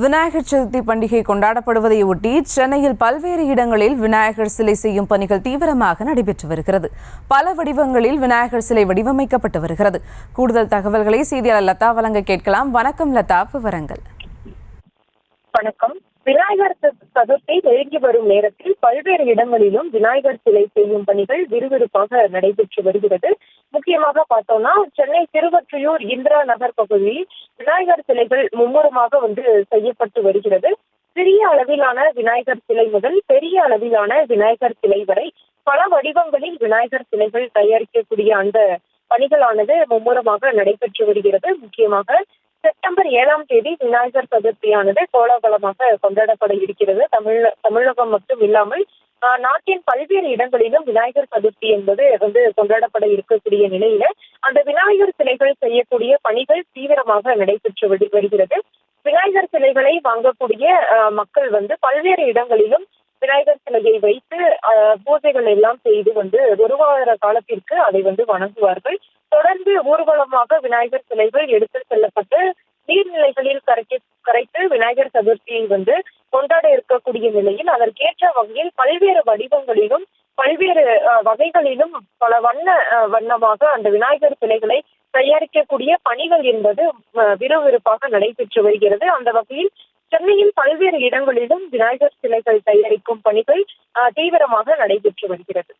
விநாயகர் சதுர்த்தி பண்டிகை கொண்டாடப்படுவதையொட்டி சென்னையில் பல்வேறு இடங்களில் விநாயகர் சிலை செய்யும் பணிகள் தீவிரமாக நடைபெற்று வருகிறது. பல வடிவங்களில் விநாயகர் சிலை வடிவமைக்கப்பட்டு வருகிறது. கூடுதல் தகவல்களை செய்தியாளர் லதா வழங்க கேட்கலாம். வணக்கம் லதா, விவரங்கள். வணக்கம். விநாயகர் சதுர்த்தி நெருங்கி வரும் நேரத்தில் பல்வேறு இடங்களிலும் விநாயகர் சிலை செய்யும் பணிகள் விறுவிறுப்பாக நடைபெற்று வருகிறது. முக்கியமாக பார்த்தோம்னா, சென்னை திருவொற்றியூர் இந்திரா நகர் பகுதியில் விநாயகர் சிலைகள் மும்முரமாக செய்யப்பட்டு வருகிறது. சிறிய அளவிலான விநாயகர் சிலை முதல் பெரிய அளவிலான விநாயகர் சிலை வரை பல வடிவங்களில் விநாயகர் சிலைகள் தயாரிக்கக்கூடிய அந்த பணிகளானது மும்முரமாக நடைபெற்று வருகிறது. முக்கியமாக செப்டம்பர் 7ஆம் தேதி விநாயகர் சதுர்த்தியானது கோலாகலமாக கொண்டாடப்பட இருக்கிறது. தமிழகம் மட்டும் இல்லாமல் நாட்டின் பல்வேறு இடங்களிலும் விநாயகர் சதுர்த்தி என்பது கொண்டாடப்பட இருக்கக்கூடிய நிலையில அந்த விநாயகர் சிலைகள் செய்யக்கூடிய பணிகள் தீவிரமாக நடைபெற்று வருகிறது. விநாயகர் சிலைகளை வாங்கக்கூடிய மக்கள் பல்வேறு இடங்களிலும் விநாயகர் சிலையை வைத்து பூஜைகள் எல்லாம் செய்து ஒரு வார காலத்திற்கு அதை வணங்குவார்கள். தொடர்ந்து ஊர்வலமாக விநாயகர் சிலைகள் எடுத்து செல்லப்பட்டு நீர்நிலைகளில் கரைத்து விநாயகர் சதுர்த்தியை கொண்டாட இருக்கக்கூடிய நிலையில் அதற்கேற்ற வகையில் பல்வேறு வடிவங்களிலும் பல்வேறு வகைகளிலும் பல வண்ணமாக அந்த விநாயகர் சிலைகளை தயாரிக்கக்கூடிய பணிகள் என்பது விறுவிறுப்பாக நடைபெற்று வருகிறது. அந்த வகையில் சென்னையில் பல்வேறு இடங்களிலும் விநாயகர் சிலைகள் தயாரிக்கும் பணிகள் தீவிரமாக நடைபெற்று வருகிறது.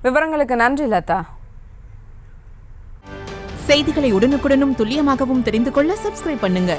விவரங்களுக்கு நன்றி லதா. செய்திகளை உடனுக்குடனும் துல்லியமாகவும் தெரிந்து கொள்ள சப்ஸ்கிரைப் பண்ணுங்க.